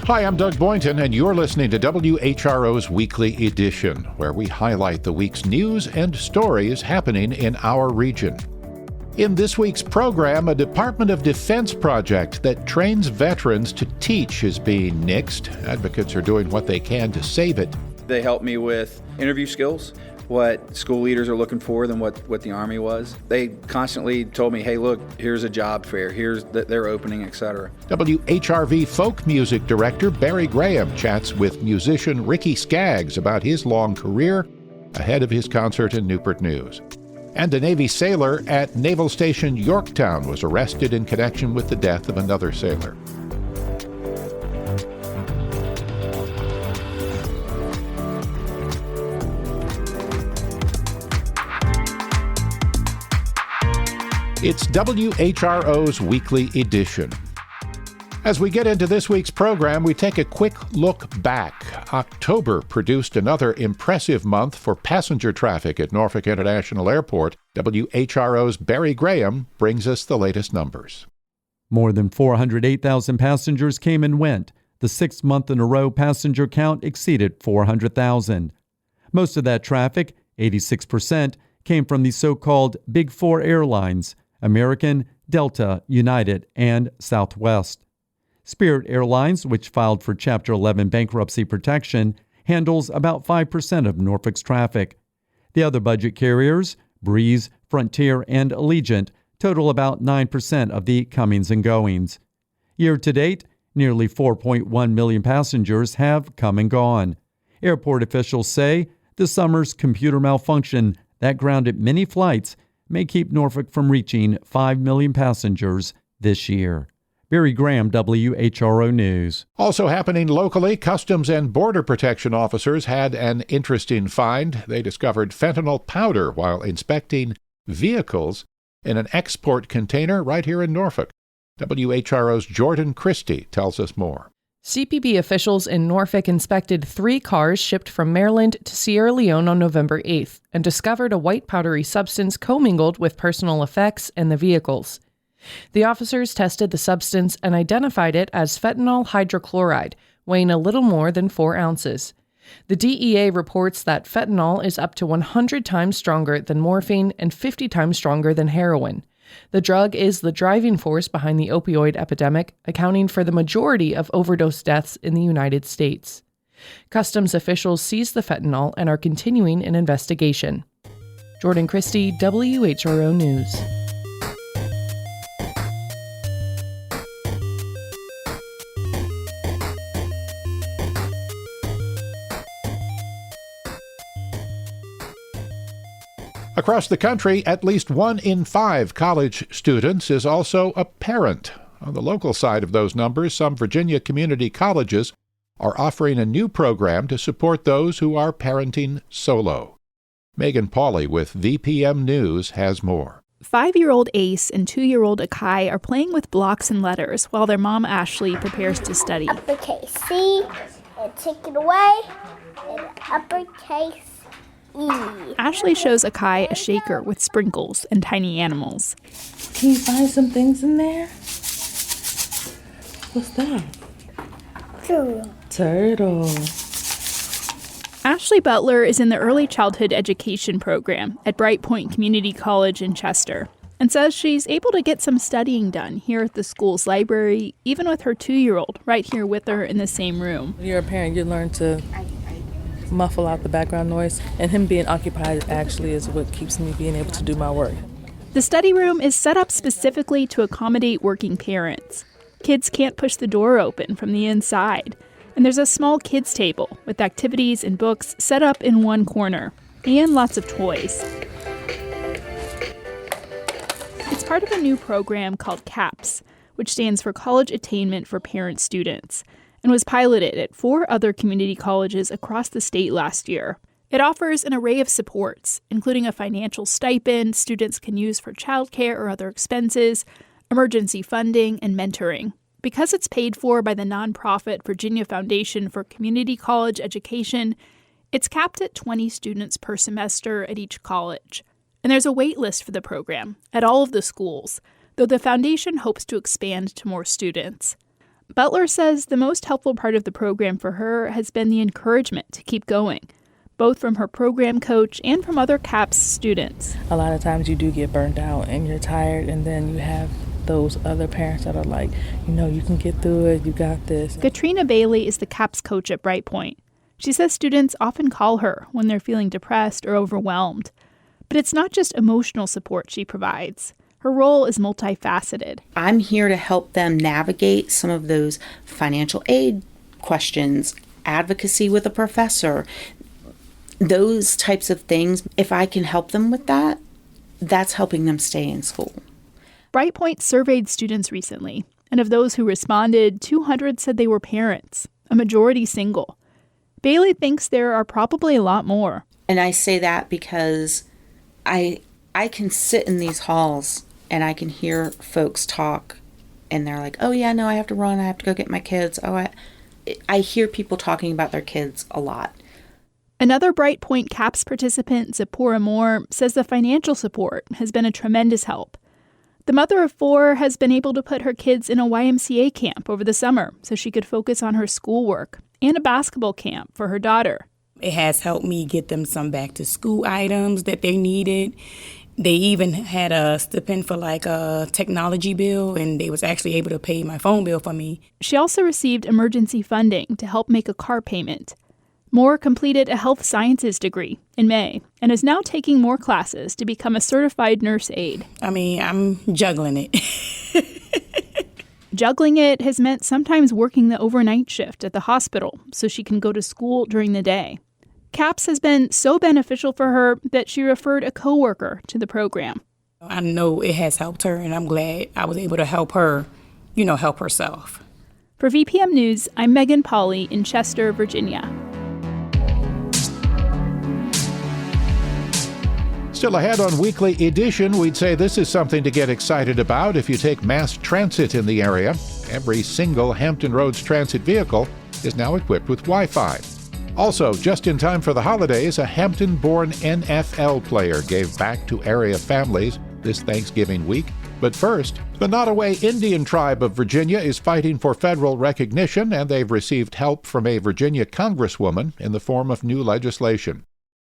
Hi, I'm Doug Boynton, and you're listening to WHRO's Weekly Edition, where we highlight the week's news and stories happening in our region. In this week's program, a Department of Defense project that trains veterans to teach is being nixed. Advocates are doing what they can to save it. They helped me with interview skills, what school leaders are looking for than what the Army was. They constantly told me, hey, look, here's a job fair, here's their opening, etc. WHRV folk music director Barry Graham chats with musician Ricky Skaggs about his long career ahead of his concert in Newport News. And a Navy sailor at Naval Station Yorktown was arrested in connection with the death of another sailor. It's WHRO's Weekly Edition. As we get into this week's program, we take a quick look back. October produced another impressive month for passenger traffic at Norfolk International Airport. WHRO's Barry Graham brings us the latest numbers. More than 408,000 passengers came and went. The sixth month in a row passenger count exceeded 400,000. Most of that traffic, 86%, came from the so-called Big Four airlines: American, Delta, United, and Southwest. Spirit Airlines, which filed for Chapter 11 bankruptcy protection, handles about 5% of Norfolk's traffic. The other budget carriers, Breeze, Frontier, and Allegiant, total about 9% of the comings and goings. Year to date, nearly 4.1 million passengers have come and gone. Airport officials say the summer's computer malfunction that grounded many flights may keep Norfolk from reaching 5 million passengers this year. Barry Graham, WHRO News. Also happening locally, Customs and Border Protection officers had an interesting find. They discovered fentanyl powder while inspecting vehicles in an export container right here in Norfolk. WHRO's Jordan Christie tells us more. CPB officials in Norfolk inspected 3 cars shipped from Maryland to Sierra Leone on November 8th and discovered a white powdery substance commingled with personal effects in the vehicles. The officers tested the substance and identified it as fentanyl hydrochloride, weighing a little more than 4 ounces. The DEA reports that fentanyl is up to 100 times stronger than morphine and 50 times stronger than heroin. The drug is the driving force behind the opioid epidemic, accounting for the majority of overdose deaths in the United States. Customs officials seized the fentanyl and are continuing an investigation. Jordan Christie, WHRO News. Across the country, at least 1 in 5 college students is also a parent. On the local side of those numbers, some Virginia community colleges are offering a new program to support those who are parenting solo. Megan Pauley with VPM News has more. 5-year-old Ace and 2-year-old Akai are playing with blocks and letters while their mom Ashley prepares to study. Uppercase C, and take it away, and uppercase E. Ashley shows Akai a shaker with sprinkles and tiny animals. Can you find some things in there? What's that? Turtle. Ashley Butler is in the Early Childhood Education program at Bright Point Community College in Chester and says she's able to get some studying done here at the school's library, even with her 2-year-old right here with her in the same room. When you're a parent, you learn to muffle out the background noise, and him being occupied actually is what keeps me being able to do my work. The study room is set up specifically to accommodate working parents. Kids can't push the door open from the inside, and there's a small kids table with activities and books set up in one corner, and lots of toys. It's part of a new program called CAPS, which stands for College Attainment for Parent Students, and was piloted at 4 other community colleges across the state last year. It offers an array of supports, including a financial stipend students can use for childcare or other expenses, emergency funding, and mentoring. Because it's paid for by the nonprofit Virginia Foundation for Community College Education, it's capped at 20 students per semester at each college. And there's a wait list for the program at all of the schools, though the foundation hopes to expand to more students. Butler says the most helpful part of the program for her has been the encouragement to keep going, both from her program coach and from other CAPS students. A lot of times you do get burnt out and you're tired, and then you have those other parents that are like, you can get through it, you got this. Katrina Bailey is the CAPS coach at Brightpoint. She says students often call her when they're feeling depressed or overwhelmed. But it's not just emotional support she provides. Her role is multifaceted. I'm here to help them navigate some of those financial aid questions, advocacy with a professor, those types of things. If I can help them with that, that's helping them stay in school. Brightpoint surveyed students recently, and of those who responded, 200 said they were parents, a majority single. Bailey thinks there are probably a lot more. And I say that because I can sit in these halls and I can hear folks talk, and they're like, oh yeah, no, I have to run, I have to go get my kids. I hear people talking about their kids a lot. Another Brightpoint CAPS participant, Zipporah Moore, says the financial support has been a tremendous help. The mother of 4 has been able to put her kids in a YMCA camp over the summer so she could focus on her schoolwork, and a basketball camp for her daughter. It has helped me get them some back to school items that they needed. They even had a stipend for like a technology bill, and they was actually able to pay my phone bill for me. She also received emergency funding to help make a car payment. Moore completed a health sciences degree in May and is now taking more classes to become a certified nurse aide. I'm juggling it. Juggling it has meant sometimes working the overnight shift at the hospital so she can go to school during the day. CAPS has been so beneficial for her that she referred a coworker to the program. I know it has helped her, and I'm glad I was able to help her, help herself. For VPM News, I'm Megan Pauley in Chester, Virginia. Still ahead on Weekly Edition, we'd say this is something to get excited about if you take mass transit in the area. Every single Hampton Roads transit vehicle is now equipped with Wi-Fi. Also, just in time for the holidays, a Hampton-born NFL player gave back to area families this Thanksgiving week. But first, the Nottoway Indian Tribe of Virginia is fighting for federal recognition, and they've received help from a Virginia congresswoman in the form of new legislation.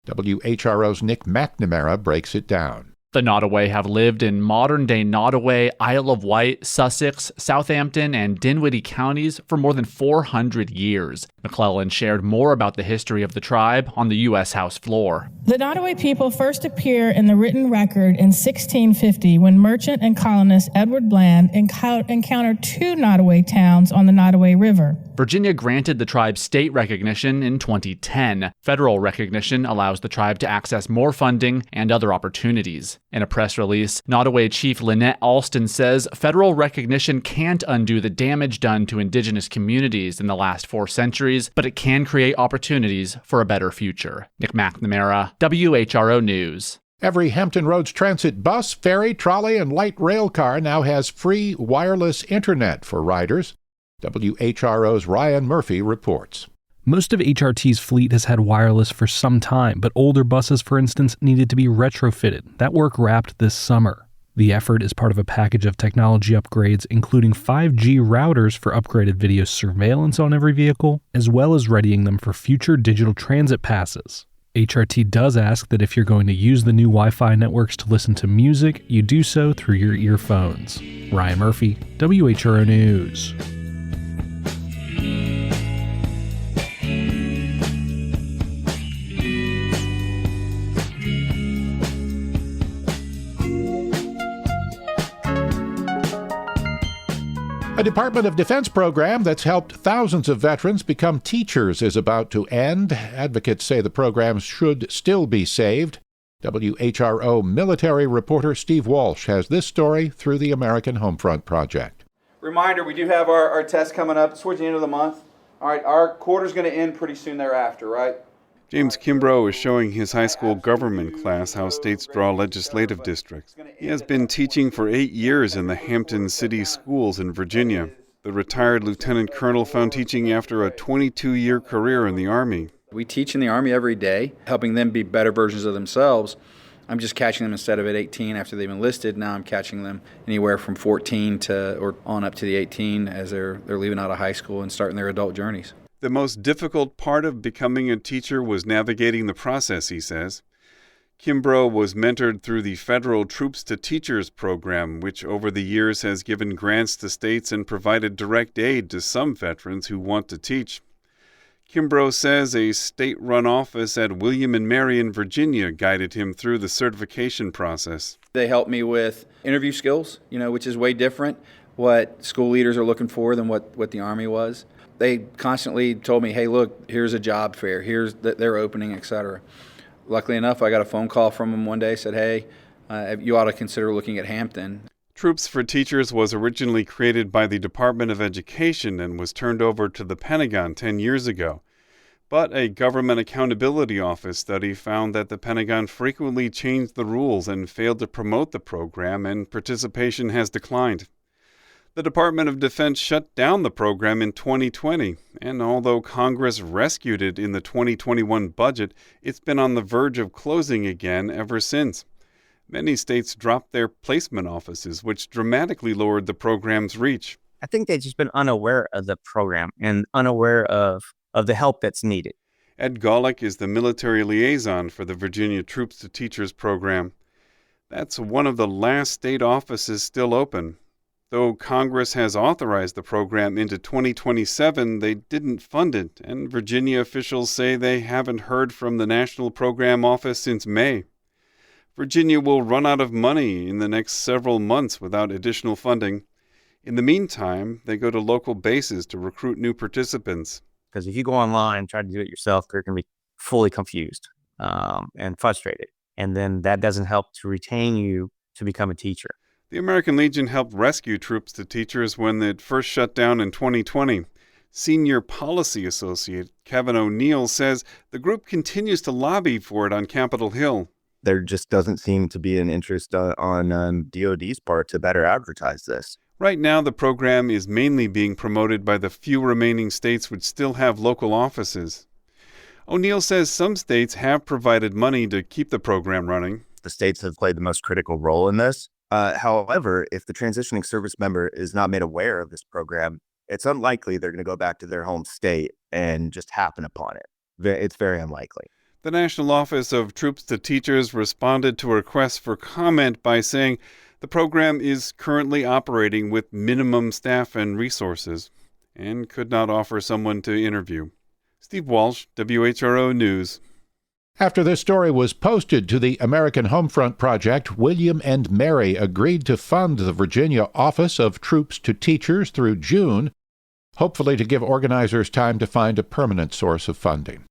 WHRO's Nick McNamara breaks it down. The Nottoway have lived in modern-day Nottoway, Isle of Wight, Sussex, Southampton, and Dinwiddie counties for more than 400 years. McClellan shared more about the history of the tribe on the U.S. House floor. The Nottoway people first appear in the written record in 1650 when merchant and colonist Edward Bland encountered 2 Nottoway towns on the Nottoway River. Virginia granted the tribe state recognition in 2010. Federal recognition allows the tribe to access more funding and other opportunities. In a press release, Nottoway Chief Lynette Alston says federal recognition can't undo the damage done to indigenous communities in the last 4 centuries, but it can create opportunities for a better future. Nick McNamara, WHRO News. Every Hampton Roads transit bus, ferry, trolley, and light rail car now has free wireless internet for riders. WHRO's Ryan Murphy reports. Most of HRT's fleet has had wireless for some time, but older buses, for instance, needed to be retrofitted. That work wrapped this summer. The effort is part of a package of technology upgrades, including 5G routers for upgraded video surveillance on every vehicle, as well as readying them for future digital transit passes. HRT does ask that if you're going to use the new Wi-Fi networks to listen to music, you do so through your earphones. Ryan Murphy, WHRO News. A Department of Defense program that's helped thousands of veterans become teachers is about to end. Advocates say the program should still be saved. WHRO military reporter Steve Walsh has this story through the American Homefront Project. Reminder, we do have our test coming up towards the end of the month. All right, our quarter's going to end pretty soon thereafter, right? James Kimbrough is showing his high school government class how states draw legislative districts. He has been teaching for 8 years in the Hampton City schools in Virginia. The retired lieutenant colonel found teaching after a 22-year career in the Army. We teach in the Army every day, helping them be better versions of themselves. I'm just catching them instead of at 18 after they've enlisted. Now I'm catching them anywhere from 14 to or on up to the 18 as they're leaving out of high school and starting their adult journeys. The most difficult part of becoming a teacher was navigating the process, he says. Kimbrough was mentored through the Federal Troops to Teachers program, which over the years has given grants to states and provided direct aid to some veterans who want to teach. Kimbrough says a state-run office at William & Mary in Virginia guided him through the certification process. They helped me with interview skills, which is way different, what school leaders are looking for than what the Army was. They constantly told me, hey, look, here's a job fair, here's their opening, etc. Luckily enough, I got a phone call from them one day, said, hey, you ought to consider looking at Hampton. Troops for Teachers was originally created by the Department of Education and was turned over to the Pentagon 10 years ago. But a Government Accountability Office study found that the Pentagon frequently changed the rules and failed to promote the program, and participation has declined. The Department of Defense shut down the program in 2020, and although Congress rescued it in the 2021 budget, it's been on the verge of closing again ever since. Many states dropped their placement offices, which dramatically lowered the program's reach. I think they've just been unaware of the program and unaware of the help that's needed. Ed Golick is the military liaison for the Virginia Troops to Teachers program. That's one of the last state offices still open. Though Congress has authorized the program into 2027, they didn't fund it, and Virginia officials say they haven't heard from the National Program Office since May. Virginia will run out of money in the next several months without additional funding. In the meantime, they go to local bases to recruit new participants. Because if you go online and try to do it yourself, you're going to be fully confused and frustrated. And then that doesn't help to retain you to become a teacher. The American Legion helped rescue Troops to Teachers when it first shut down in 2020. Senior Policy Associate Kevin O'Neill says the group continues to lobby for it on Capitol Hill. There just doesn't seem to be an interest on DOD's part to better advertise this. Right now, the program is mainly being promoted by the few remaining states which still have local offices. O'Neill says some states have provided money to keep the program running. The states have played the most critical role in this. However, if the transitioning service member is not made aware of this program, it's unlikely they're going to go back to their home state and just happen upon it. It's very unlikely. The National Office of Troops to Teachers responded to a request for comment by saying the program is currently operating with minimum staff and resources and could not offer someone to interview. Steve Walsh, WHRO News. After this story was posted to the American Homefront Project, William & Mary agreed to fund the Virginia Office of Troops to Teachers through June, hopefully to give organizers time to find a permanent source of funding.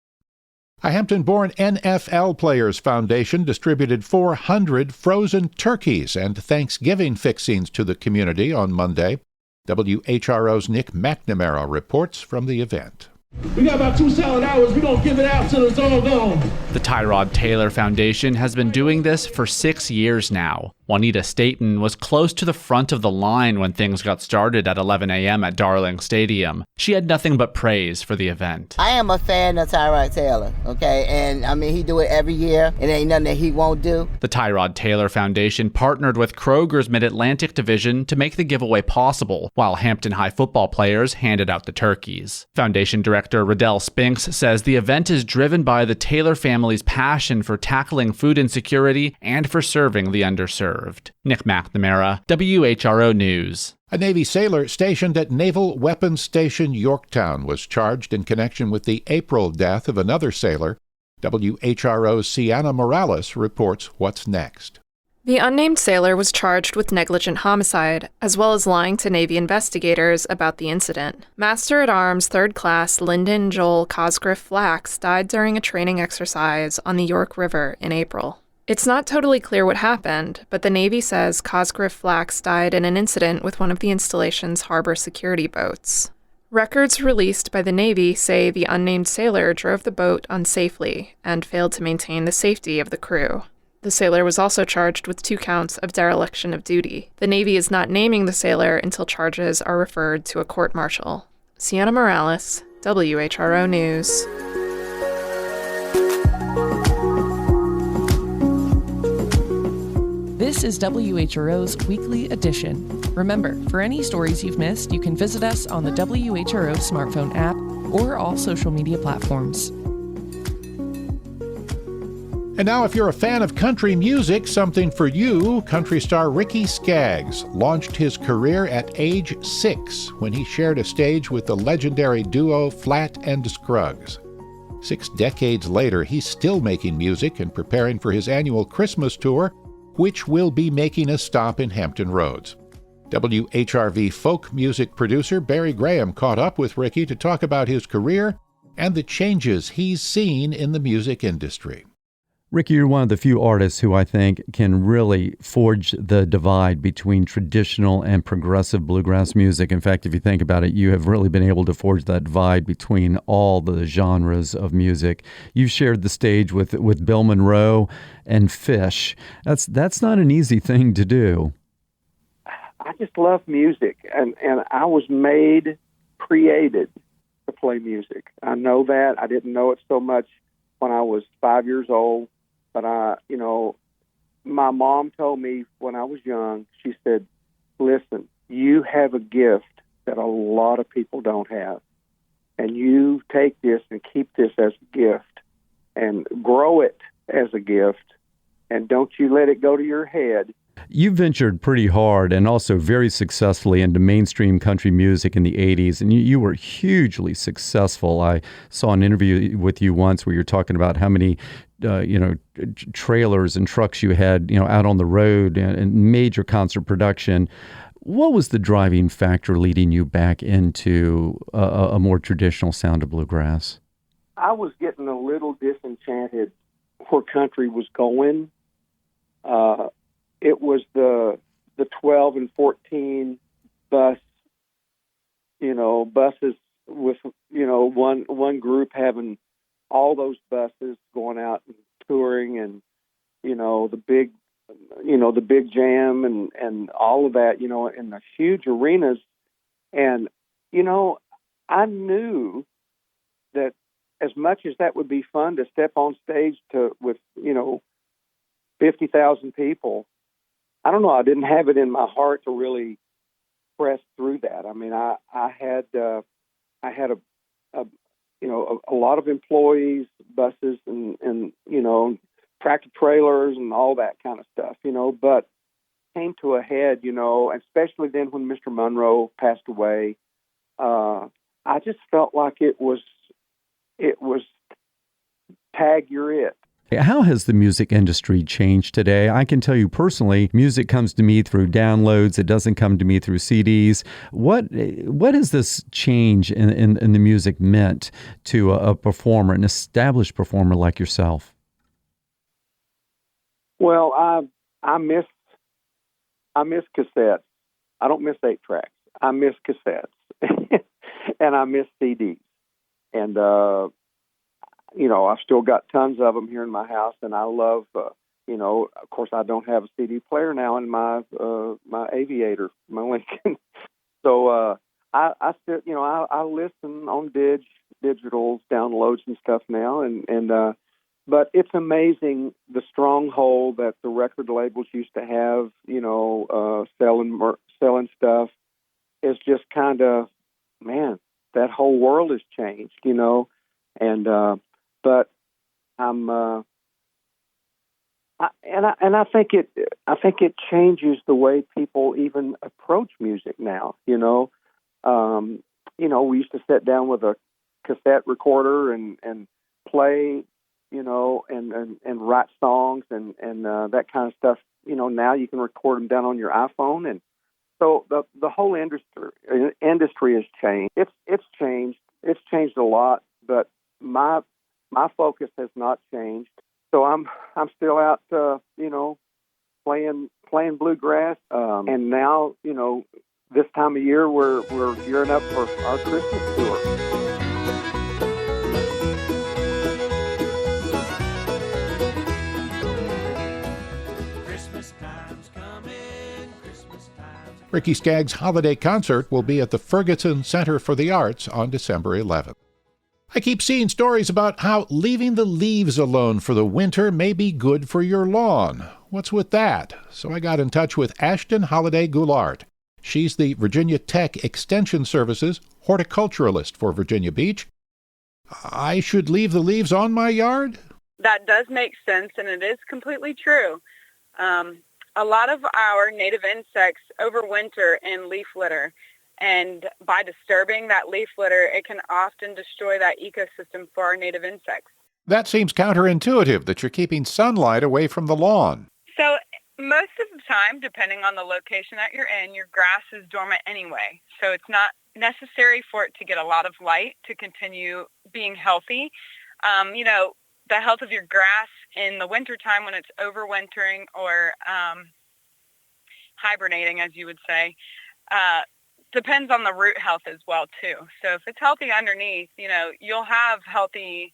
A Hampton-born NFL Players Foundation distributed 400 frozen turkeys and Thanksgiving fixings to the community on Monday. WHRO's Nick McNamara reports from the event. We got about 2 solid hours. We're going to give it out till it's all gone. The Tyrod Taylor Foundation has been doing this for 6 years now. Juanita Staten was close to the front of the line when things got started at 11 a.m. at Darling Stadium. She had nothing but praise for the event. I am a fan of Tyrod Taylor, okay? And, he do it every year. It ain't nothing that he won't do. The Tyrod Taylor Foundation partnered with Kroger's Mid-Atlantic division to make the giveaway possible, while Hampton High football players handed out the turkeys. Foundation Director Riddell Spinks says the event is driven by the Taylor family's passion for tackling food insecurity and for serving the underserved. Nick McNamara, WHRO News. A Navy sailor stationed at Naval Weapons Station Yorktown was charged in connection with the April death of another sailor. WHRO's Sienna Morales reports what's next. The unnamed sailor was charged with negligent homicide, as well as lying to Navy investigators about the incident. Master-at-Arms 3rd Class Lyndon Joel Cosgriff Flax died during a training exercise on the York River in April. It's not totally clear what happened, but the Navy says Cosgriff Flax died in an incident with one of the installation's harbor security boats. Records released by the Navy say the unnamed sailor drove the boat unsafely and failed to maintain the safety of the crew. The sailor was also charged with 2 counts of dereliction of duty. The Navy is not naming the sailor until charges are referred to a court-martial. Sienna Morales, WHRO News. This is WHRO's Weekly Edition. Remember, for any stories you've missed, you can visit us on the WHRO smartphone app or all social media platforms. And now, if you're a fan of country music, something for you. Country star Ricky Skaggs launched his career at age 6 when he shared a stage with the legendary duo Flat and Scruggs. 6 decades later, he's still making music and preparing for his annual Christmas tour, which will be making a stop in Hampton Roads. WHRV folk music producer Barry Graham caught up with Ricky to talk about his career and the changes he's seen in the music industry. Ricky, you're one of the few artists who I think can really forge the divide between traditional and progressive bluegrass music. In fact, if you think about it, you have really been able to forge that divide between all the genres of music. You've shared the stage with Bill Monroe and Fish. That's not an easy thing to do. I just love music, and I was created to play music. I know that. I didn't know it so much when I was 5 years old. But my mom told me when I was young, she said, listen, you have a gift that a lot of people don't have. And you take this and keep this as a gift and grow it as a gift. And don't you let it go to your head. You ventured pretty hard and also very successfully into mainstream country music in the 80s, and you were hugely successful. I saw an interview with you once where you're talking about how many trailers and trucks you had out on the road and major concert production. What was the driving factor leading you back into a more traditional sound of bluegrass? I was getting a little disenchanted where country was going. It was the 12 and 14 buses with, one group having all those buses going out and touring and, the big jam and all of that, in the huge arenas. And, I knew that as much as that would be fun to step on stage with 50,000 people, I don't know. I didn't have it in my heart to really press through that. I mean, I had a lot of employees, buses, and tractor trailers and all that kind of stuff. But came to a head, especially then when Mr. Monroe passed away. I just felt like it was tag, you're it. How has the music industry changed today? I can tell you personally, music comes to me through downloads. It doesn't come to me through CDs. What has this change in the music meant to a performer, an established performer like yourself? Well, I miss cassettes. I don't miss 8-tracks. I miss cassettes, and I miss CDs. And I've still got tons of them here in my house, and I love, of course, I don't have a CD player now in my Aviator, my Lincoln. So I still, I listen on digitals, downloads and stuff now, but it's amazing the stronghold that the record labels used to have, selling stuff. Is just kind of, man, that whole world has changed, and. But I'm, I think it changes the way people even approach music now. We used to sit down with a cassette recorder and play, and write songs and that kind of stuff. Now you can record them down on your iPhone, and so the whole industry has changed. It's changed. It's changed a lot, but my focus has not changed. So I'm still out, playing bluegrass. And now, this time of year we're gearing up for our Christmas tour. Ricky Skaggs' holiday concert will be at the Ferguson Center for the Arts on December 11th. I keep seeing stories about how leaving the leaves alone for the winter may be good for your lawn. What's with that? So I got in touch with Ashton Holliday Goulart. She's the Virginia Tech Extension Services horticulturalist for Virginia Beach. I should leave the leaves on my yard? That does make sense, and it is completely true. A lot of our native insects overwinter in leaf litter. And by disturbing that leaf litter, it can often destroy that ecosystem for our native insects. That seems counterintuitive, that you're keeping sunlight away from the lawn. So most of the time, depending on the location that you're in, your grass is dormant anyway. So it's not necessary for it to get a lot of light to continue being healthy. The health of your grass in the wintertime when it's overwintering or hibernating, as you would say, depends on the root health as well, too. So if it's healthy underneath, you'll have healthy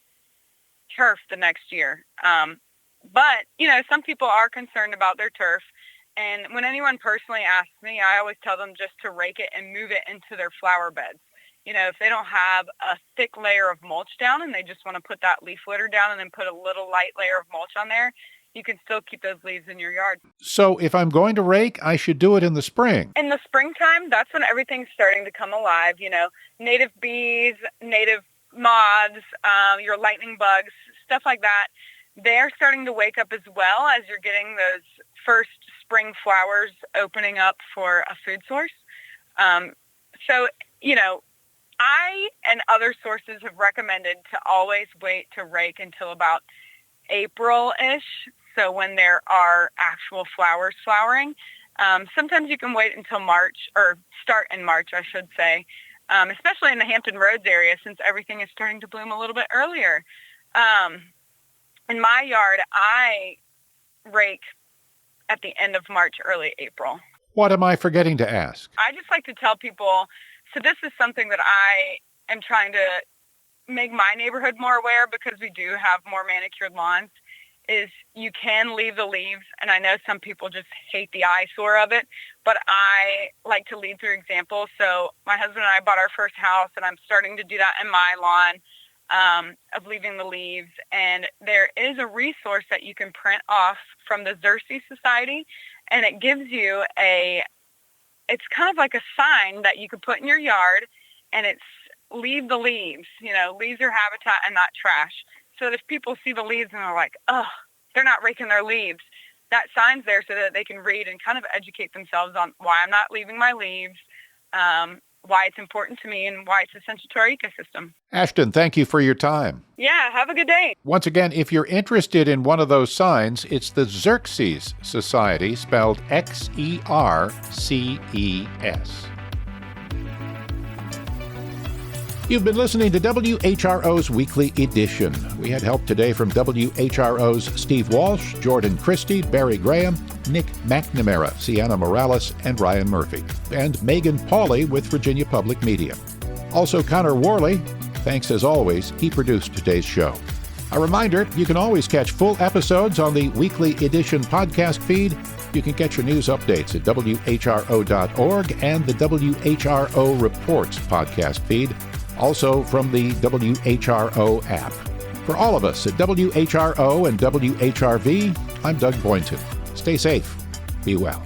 turf the next year. But some people are concerned about their turf. And when anyone personally asks me, I always tell them just to rake it and move it into their flower beds. If they don't have a thick layer of mulch down and they just want to put that leaf litter down and then put a little light layer of mulch on there, you can still keep those leaves in your yard. So if I'm going to rake, I should do it in the spring. In the springtime, that's when everything's starting to come alive. Native bees, native moths, your lightning bugs, stuff like that. They're starting to wake up as well as you're getting those first spring flowers opening up for a food source. I and other sources have recommended to always wait to rake until about April-ish, so when there are actual flowers flowering. Sometimes you can wait until March, or start in March, I should say, especially in the Hampton Roads area since everything is starting to bloom a little bit earlier. In my yard, I rake at the end of March, early April. What am I forgetting to ask? I just like to tell people, so this is something that I am trying to make my neighborhood more aware because we do have more manicured lawns, is you can leave the leaves. And I know some people just hate the eyesore of it, but I like to lead through example. So my husband and I bought our first house, and I'm starting to do that in my lawn, of leaving the leaves. And there is a resource that you can print off from the Xerces Society, and it gives you it's kind of like a sign that you could put in your yard, and it's leave the leaves. Leaves are habitat and not trash. So that if people see the leaves and they're like, oh, they're not raking their leaves, that sign's there so that they can read and kind of educate themselves on why I'm not leaving my leaves, why it's important to me, and why it's essential to our ecosystem. Ashton, thank you for your time. Yeah, have a good day. Once again, if you're interested in one of those signs, it's the Xerces Society, spelled Xerces. You've been listening to WHRO's Weekly Edition. We had help today from WHRO's Steve Walsh, Jordan Christie, Barry Graham, Nick McNamara, Sienna Morales, and Ryan Murphy, and Megan Pauley with Virginia Public Media. Also, Connor Worley. Thanks as always, he produced today's show. A reminder, you can always catch full episodes on the Weekly Edition podcast feed. You can get your news updates at WHRO.org and the WHRO Reports podcast feed, also from the WHRO app. For all of us at WHRO and WHRV, I'm Doug Boynton. Stay safe. Be well.